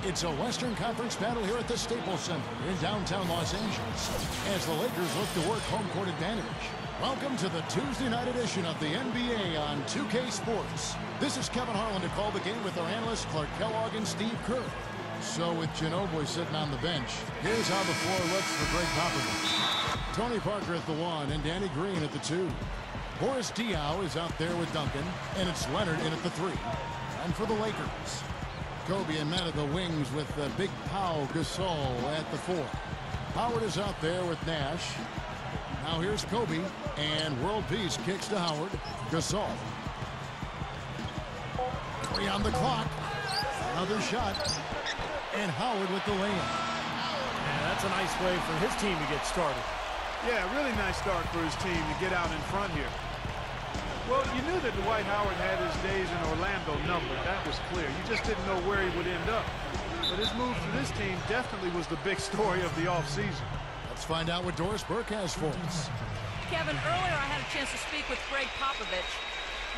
It's a Western Conference battle here at the Staples Center in downtown Los Angeles as the Lakers look to work home court advantage. Welcome to the Tuesday night edition of the NBA on 2K Sports. This is Kevin Harlan to call the game with our analysts Clark Kellogg and Steve Kerr. So with Ginobili sitting on the bench, here's how the floor looks for Greg Popovich. Tony Parker at the 1 and Danny Green at the 2. Boris Diaw is out there with Duncan, and it's Leonard in at the 3. And for the Lakers, Kobe and Matt at the wings with Big Pau Gasol at the 4. Howard is out there with Nash. Now here's Kobe, and world peace kicks to Howard. Gasol. 3 on the clock. Another shot. And Howard with the layup. And that's a nice way for his team to get started. Yeah, really nice start for his team to get out in front here. Well, you knew that Dwight Howard had his days in Orlando numbered. That was clear. You just didn't know where he would end up. But his move to this team definitely was the big story of the offseason. Let's find out what Doris Burke has for us. Kevin, earlier I had a chance to speak with Greg Popovich.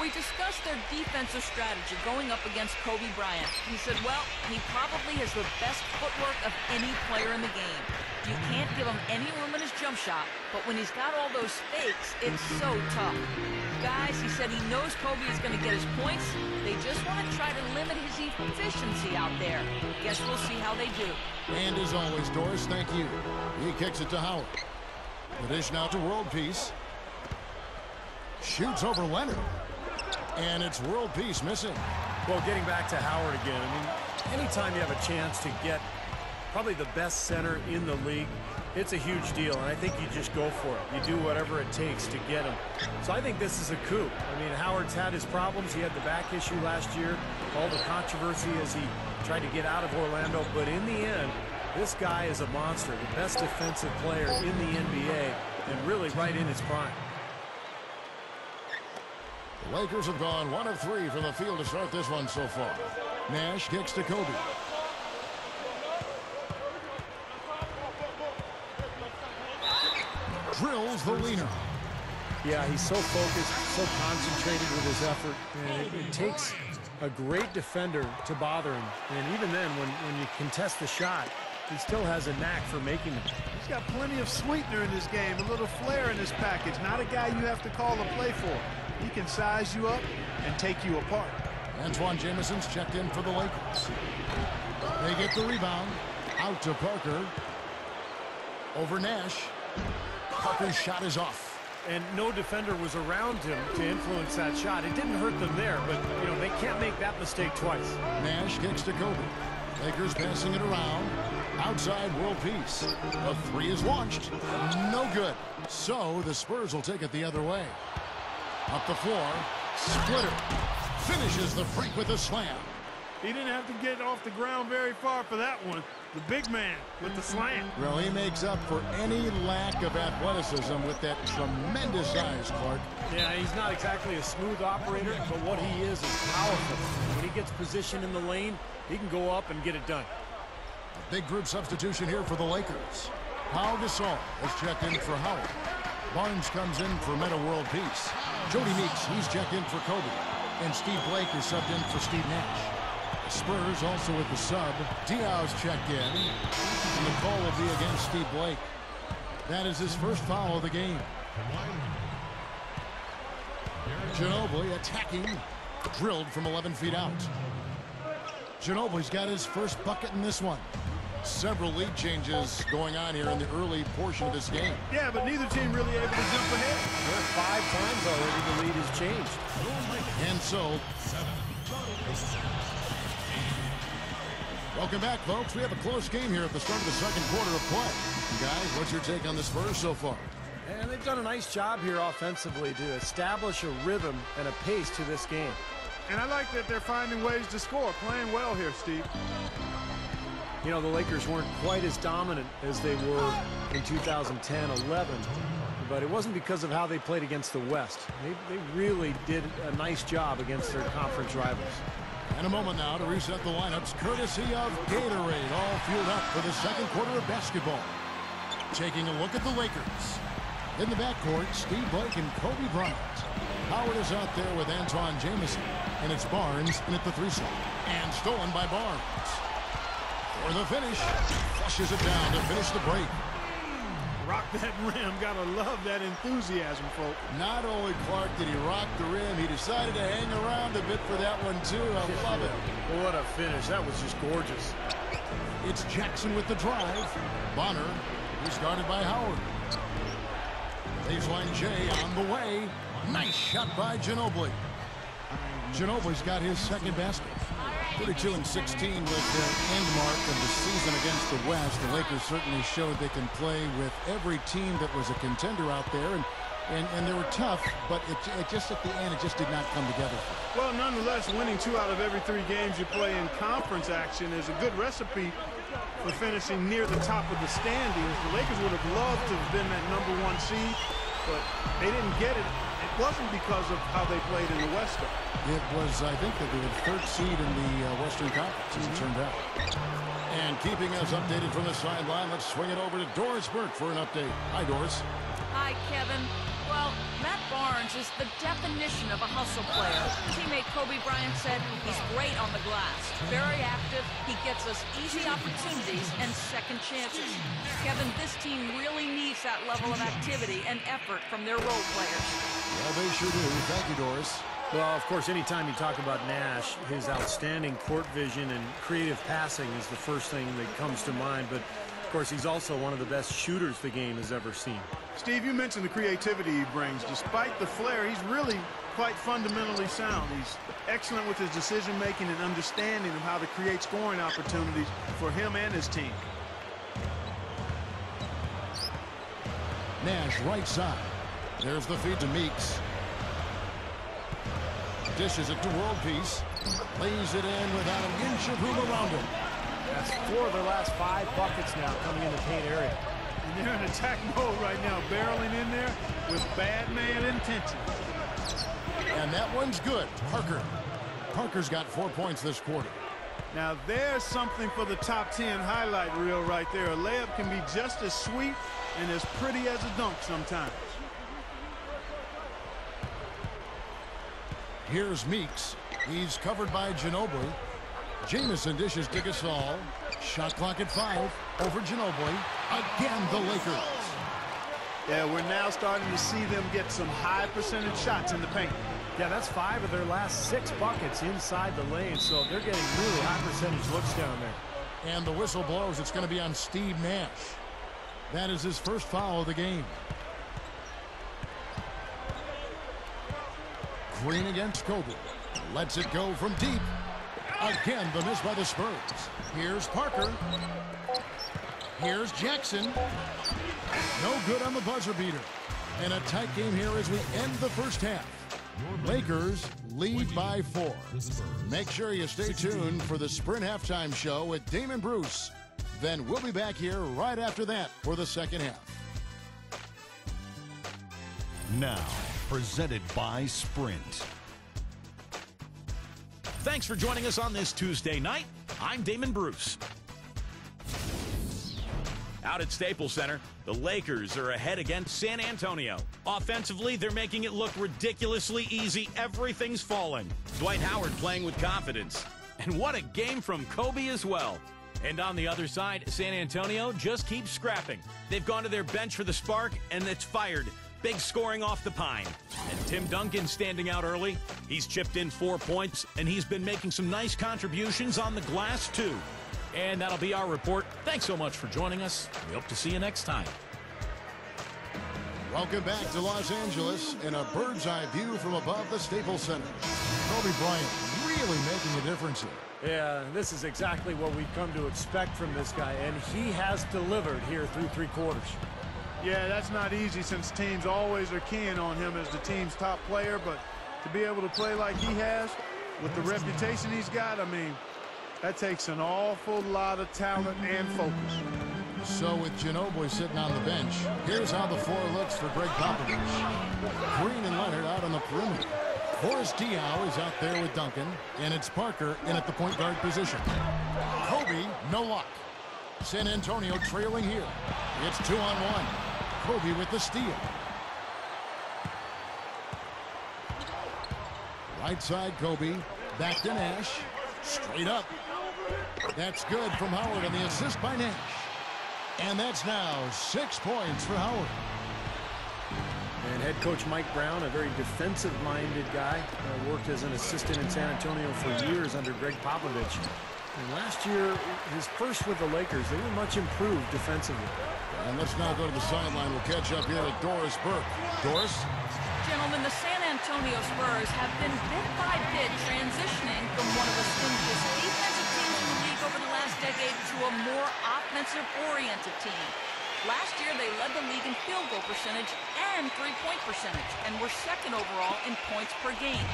We discussed their defensive strategy going up against Kobe Bryant. He said, well, he probably has the best footwork of any player in the game. You can't give him any room in his jump shot, but when he's got all those fakes, it's so tough. Guys, he said he knows Kobe is going to get his points. They just want to try to limit his efficiency out there. Guess we'll see how they do. And as always, Doris, thank you. He kicks it to Howard. The dish now to world peace. Shoots over Leonard. And it's world peace missing. Well, getting back to Howard again, I mean, anytime you have a chance to get probably the best center in the league, it's a huge deal, and I think you just go for it. You do whatever it takes to get him. So I think this is a coup. I mean, Howard's had his problems. He had the back issue last year, all the controversy as he tried to get out of Orlando. But in the end, this guy is a monster, the best defensive player in the NBA, and really right in his prime. The Lakers have gone 1 of 3 from the field to start this one so far. Nash kicks to Kobe. Drills the leaner. Yeah, he's so focused, so concentrated with his effort. And it takes a great defender to bother him. And even then, when you contest the shot, he still has a knack for making them. He's got plenty of sweetener in his game, a little flair in his package. Not a guy you have to call a play for. He can size you up and take you apart. Antoine Jamison's checked in for the Lakers. They get the rebound. Out to Parker. Over Nash. Parker's shot is off. And no defender was around him to influence that shot. It didn't hurt them there, but, you know, they can't make that mistake twice. Nash kicks to Kobe. Lakers passing it around. Outside world peace. The 3 is launched. No good. So the Spurs will take it the other way. Up the floor. Splitter. Finishes the break with a slam. He didn't have to get off the ground very far for that one. The big man with the slam. Well, he makes up for any lack of athleticism with that tremendous size, Clark. Yeah, he's not exactly a smooth operator, but what he is powerful. When he gets positioned in the lane, he can go up and get it done. A big group substitution here for the Lakers. Pau Gasol has checked in for Howard. Barnes comes in for Meta World Peace. Jody Meeks, he's checked in for Kobe. And Steve Blake is subbed in for Steve Nash. The Spurs also with the sub. Diaw's checked in. And the call will be against Steve Blake. That is his first foul of the game. Ginobili attacking. Drilled from 11 feet out. Ginobili's got his first bucket in this one. Several lead changes going on here in the early portion of this game. Yeah, but neither team really able to jump ahead. Well, 5 times already the lead has changed. And so, welcome back, folks. We have a close game here at the start of the second quarter of play. Guys, what's your take on the Spurs so far? And they've done a nice job here offensively to establish a rhythm and a pace to this game. And I like that they're finding ways to score. Playing well here, Steve. You know, the Lakers weren't quite as dominant as they were in 2010-11, but it wasn't because of how they played against the West. They really did a nice job against their conference rivals. And a moment now to reset the lineups, courtesy of Gatorade, all fueled up for the second quarter of basketball. Taking a look at the Lakers. In the backcourt, Steve Blake and Kobe Bryant. Howard is out there with Antoine Jamison, and it's Barnes in at the 3 slot. And stolen by Barnes. For the finish. Flushes it down to finish the break. Rock that rim. Gotta love that enthusiasm, folks. Not only, Clark, did he rock the rim, he decided to hang around a bit for that one, too. I love it. What a finish. That was just gorgeous. It's Jackson with the drive. Bonner, who's guarded by Howard. Baseline J on the way. Nice shot by Ginobili. Ginobili's got his second basket. 32-16 with the end mark of the season against the West. The Lakers certainly showed they can play with every team that was a contender out there, and they were tough, but it just at the end, it just did not come together. Well, nonetheless, winning 2 out of every 3 games you play in conference action is a good recipe for finishing near the top of the standings. The Lakers would have loved to have been that #1 seed, but they didn't get it. It wasn't because of how they played in the West. It was, I think, that they were the 3rd seed in the Western Conference, as it turned out. And keeping us updated from the sideline, let's swing it over to Doris Burke for an update. Hi, Doris. Hi, Kevin. Well, Matt Barnes is the definition of a hustle player. Teammate Kobe Bryant said he's great on the glass, very active, he gets us easy opportunities and second chances. Kevin, this team really needs that level of activity and effort from their role players. Yeah, they sure do. Thank you, Doris. Well, of course, anytime you talk about Nash, his outstanding court vision and creative passing is the first thing that comes to mind. But, of course, he's also one of the best shooters the game has ever seen. Steve, you mentioned the creativity he brings. Despite the flair, he's really quite fundamentally sound. He's excellent with his decision-making and understanding of how to create scoring opportunities for him and his team. Nash right side. There's the feed to Meeks. Dishes it to World Peace. Lays it in without an inch of room around him. That's 4 of their last 5 buckets now coming in the paint area. And they're in attack mode right now, barreling in there with bad man intentions. And that one's good. Parker. Parker's got 4 points this quarter. Now there's something for the top 10 highlight reel right there. A layup can be just as sweet and as pretty as a dunk sometimes. Here's Meeks. He's covered by Ginobili. Jamison dishes to Gasol. Shot clock at 5. Over Ginobili. Again, the Lakers. Yeah, we're now starting to see them get some high percentage shots in the paint. Yeah, that's 5 of their last 6 buckets inside the lane, so they're getting really high percentage looks down there. And the whistle blows. It's going to be on Steve Nash. That is his first foul of the game. Green against Kobe. Lets it go from deep. Again, the miss by the Spurs. Here's Parker. Here's Jackson. No good on the buzzer beater. And a tight game here as we end the first half. Lakers lead by 4. Make sure you stay tuned for the Sprint Halftime Show with Damon Bruce. Then we'll be back here right after that for the second half. Now, presented by Sprint. Thanks for joining us on this Tuesday night. I'm Damon Bruce. Out at Staples Center, the Lakers are ahead against San Antonio. Offensively, they're making it look ridiculously easy. Everything's falling. Dwight Howard playing with confidence. And what a game from Kobe as well. And on the other side, San Antonio just keeps scrapping. They've gone to their bench for the spark, and it's fired. Big scoring off the pine. And Tim Duncan standing out early. He's chipped in 4 points, and he's been making some nice contributions on the glass, too. And that'll be our report. Thanks so much for joining us. We hope to see you next time. Welcome back to Los Angeles in a bird's eye view from above the Staples Center. Kobe Bryant really making a difference here. Yeah, this is exactly what we've come to expect from this guy, and he has delivered here through 3 quarters. Yeah, that's not easy since teams always are keying on him as the team's top player, but to be able to play like he has with the reputation he's got, I mean, that takes an awful lot of talent and focus. So with Ginobili sitting on the bench, here's how the floor looks for Greg Popovich. Green and Leonard out on the perimeter. Boris Diaw is out there with Duncan, and it's Parker in at the point guard position. Kobe, no luck. San Antonio trailing here. It's 2-on-1. Kobe with the steal. Right side, Kobe. Back to Nash. Straight up. That's good from Howard on the assist by Nash. And that's now 6 points for Howard. And head coach Mike Brown, a very defensive-minded guy, worked as an assistant in San Antonio for years under Greg Popovich. And last year, his first with the Lakers, they were much improved defensively. And let's now go to the sideline. We'll catch up here with Doris Burke. Doris? Gentlemen, the San Antonio Spurs have been bit by bit transitioning from one of the stingiest defensive teams in the league over the last decade to a more offensive-oriented team. Last year, they led the league in field goal percentage and three-point percentage, and were second overall in points per game.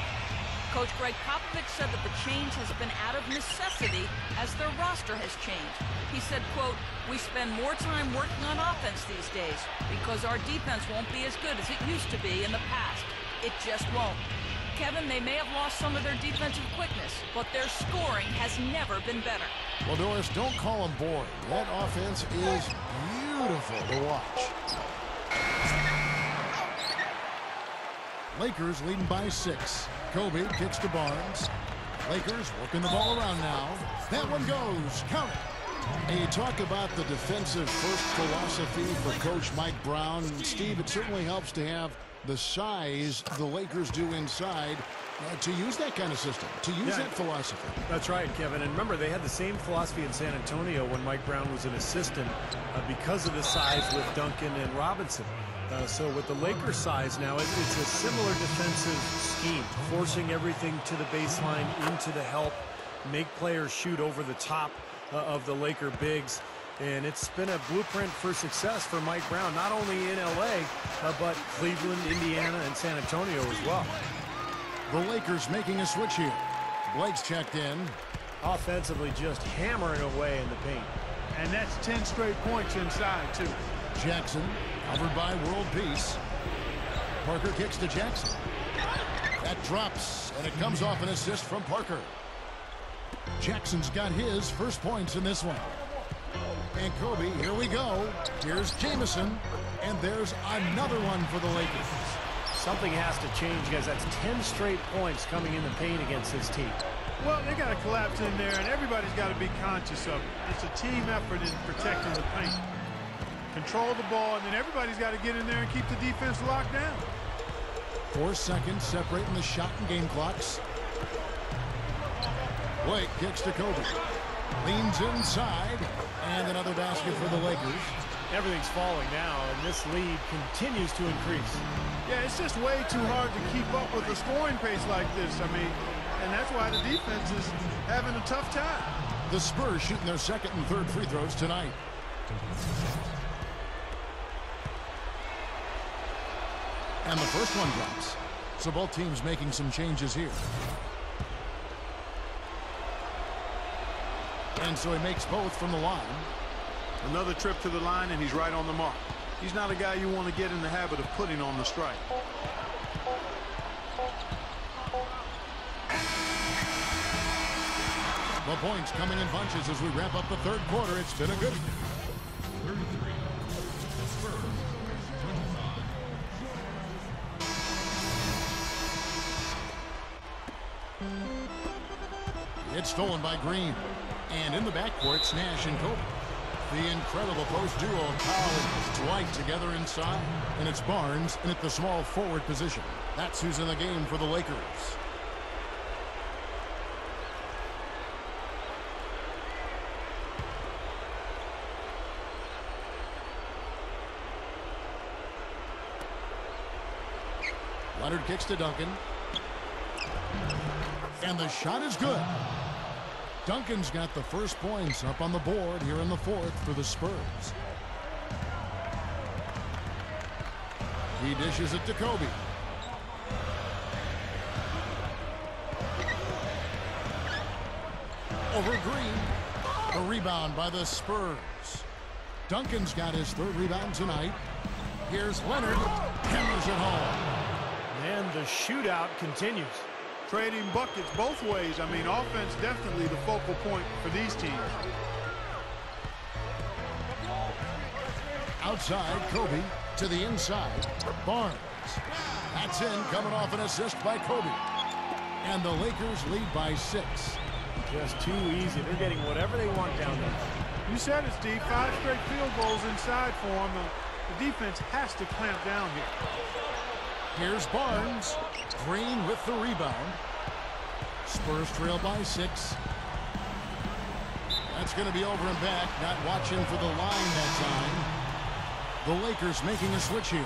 Coach Greg Popovich said that the change has been out of necessity as their roster has changed. He said, quote, "We spend more time working on offense these days because our defense won't be as good as it used to be in the past. It just won't." Kevin, they may have lost some of their defensive quickness, but their scoring has never been better. Well, Doris, don't call them boring. That offense is beautiful to watch. Lakers leading by 6. Kobe kicks to Barnes. Lakers working the ball around now. That one goes. Count it. And you talk about the defensive first philosophy for Coach Mike Brown. Steve, it certainly helps to have the size the Lakers do inside to use that kind of system, to use that philosophy. That's right, Kevin. And remember, they had the same philosophy in San Antonio when Mike Brown was an assistant because of the size with Duncan and Robinson. So with the Lakers size now, it's a similar defensive scheme, forcing everything to the baseline, into the help, make players shoot over the top of the Laker bigs. And it's been a blueprint for success for Mike Brown, not only in L.A., but Cleveland, Indiana, and San Antonio as well. The Lakers making a switch here. Blake's checked in. Offensively, just hammering away in the paint. And that's 10 straight points inside, too. Jackson, covered by World Peace. Parker kicks to Jackson. That drops, and it comes off an assist from Parker. Jackson's got his first points in this one. And Kobe, here we go. Here's Jamison, and there's another one for the Lakers. Something has to change, guys. That's 10 straight points coming in the paint against this team. Well, they got to collapse in there, and everybody's got to be conscious of it. It's a team effort in protecting the paint. Control the ball, and then everybody's got to get in there and keep the defense locked down. 4 seconds separating the shot and game clocks. Blake kicks to Kobe. Leans inside, and another basket for the Lakers. Everything's falling now, and this lead continues to increase. Yeah, it's just way too hard to keep up with a scoring pace like this. I mean, and that's why the defense is having a tough time. The Spurs shooting their second and third free throws tonight. And the first one drops. So both teams making some changes here. And so he makes both from the line. Another trip to the line, and he's right on the mark. He's not a guy you want to get in the habit of putting on the strike. The points coming in bunches as we wrap up the third quarter. It's been a good. 33. Spurs 25. It's stolen by Green. And in the backcourt, Nash and Kobe. The incredible post duo of Powell and Dwight together inside. And it's Barnes in at the small forward position. That's who's in the game for the Lakers. Leonard kicks to Duncan. And the shot is good. Duncan's got the first points up on the board here in the fourth for the Spurs. He dishes it to Kobe. Over Green. A rebound by the Spurs. Duncan's got his third rebound tonight. Here's Leonard. Hammers it home. And the shootout continues. Trading buckets both ways. I mean, offense definitely the focal point for these teams. Outside, Kobe to the inside. Barnes. That's in, coming off an assist by Kobe. And the Lakers lead by 6. Just too easy. They're getting whatever they want down there. You said it, Steve. 5 straight field goals inside for them. The defense has to clamp down here. Here's Barnes. Green with the rebound. Spurs trail by 6. That's going to be over and back. Not watching for the line that time. The Lakers making a switch here.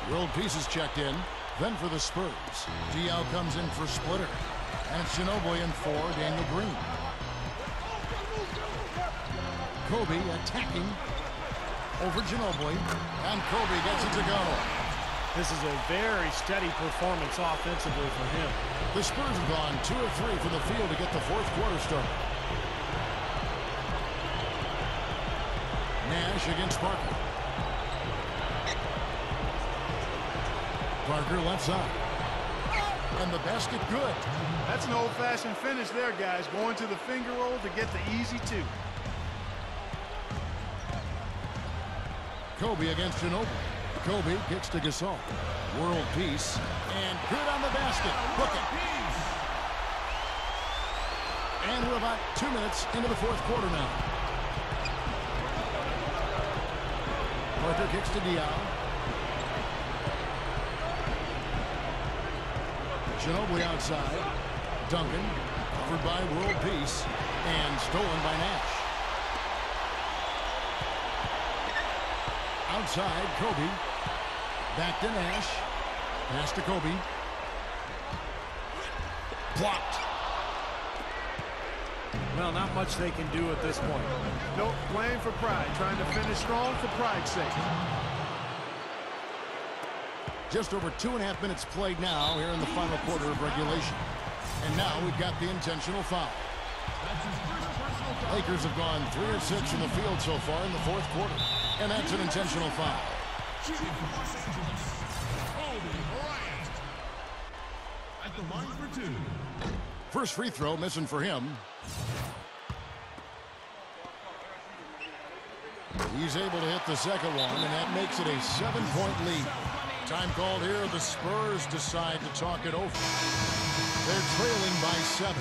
World Peace is checked in. Then for the Spurs. Diaw comes in for Splitter. And Ginobili in for Daniel Green. Kobe attacking over Ginobili. And Kobe gets it to go. This is a very steady performance offensively for him. The Spurs have gone 2 of 3 from the field to get the fourth quarter started. Nash against Parker. Parker left side. And the basket good. That's an old-fashioned finish there, guys. Going to the finger roll to get the easy 2. Kobe against Ginobili. Kobe kicks to Gasol. World Peace. And good on the basket. Book it. And we're about 2 minutes into the fourth quarter now. Parker kicks to Diaw. Ginobili outside. Duncan covered by World Peace and stolen by Nash. Outside, Kobe. Back to Nash. Pass to Kobe. Blocked. Well, not much they can do at this point. Nope, playing for pride. Trying to finish strong for pride's sake. Just over 2.5 minutes played now here in the final quarter of regulation. And now we've got the intentional foul. Lakers have gone 3 of 6 in the field so far in the fourth quarter. And that's an intentional foul. At the line for 2. First free throw missing for him. He's able to hit the second one, and that makes it a 7-point lead. Time called here. The Spurs decide to talk it over. They're trailing by 7.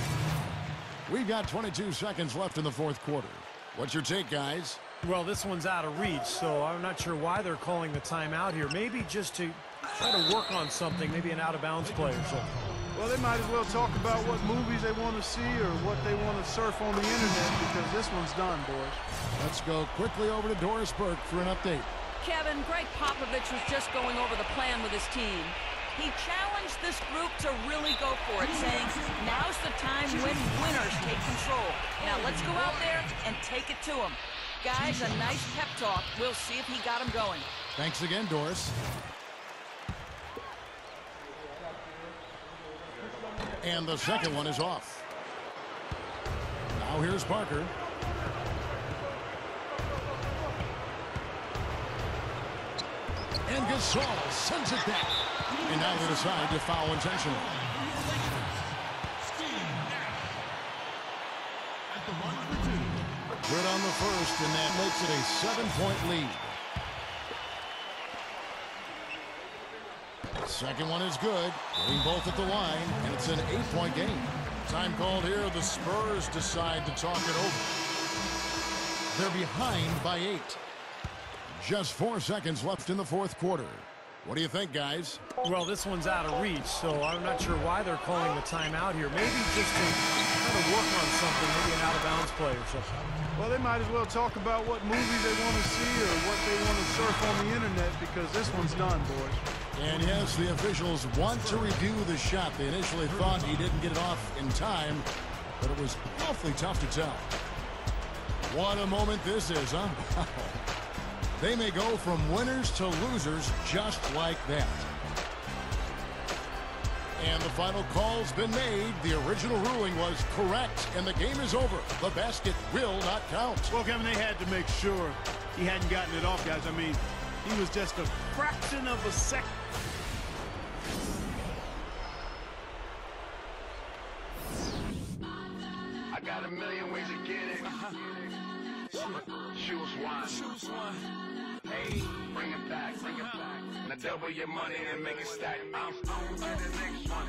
We've got 22 seconds left in the fourth quarter. What's your take, guys? Well, this one's out of reach, so I'm not sure why they're calling the timeout here. Maybe just to try to work on something, maybe an out-of-bounds play or something. Well, they might as well talk about what movies they want to see or what they want to surf on the internet, because this one's done, boys. Let's go quickly over to Doris Burke for an update. Kevin, Greg Popovich was just going over the plan with his team. He challenged this group to really go for it, saying, now's the time when winners take control. Now let's go out there and take it to them. Guys, a nice pep talk. We'll see if he got him going. Thanks again, Doris. And the second one is off. Now here's Parker. And Gasol sends it back. And now they decide to foul intentionally. At the line for 2. Good on the first, and that makes it a 7-point lead. Second one is good. Getting both at the line, and it's an 8-point game. Time called here. The Spurs decide to talk it over. They're behind by 8. Just 4 seconds left in the fourth quarter. What do you think, guys? Well, this one's out of reach, so I'm not sure why they're calling the timeout here. Maybe just to try to work on something, maybe an out-of-bounds play or something. Well, they might as well talk about what movies they want to see or what they want to surf on the internet, because this one's done, boys. And yes, the officials want to review the shot. They initially thought he didn't get it off in time, but it was awfully tough to tell. What a moment this is, huh? They may go from winners to losers just like that. And the final call's been made. The original ruling was correct, and the game is over. The basket will not count. Well, Kevin, they had to make sure he hadn't gotten it off, guys. I mean, he was just a fraction of a second. I got a million ways to get it. Choose one. Hey, bring it back. Now double your money and make it stack. I'm on to the next one.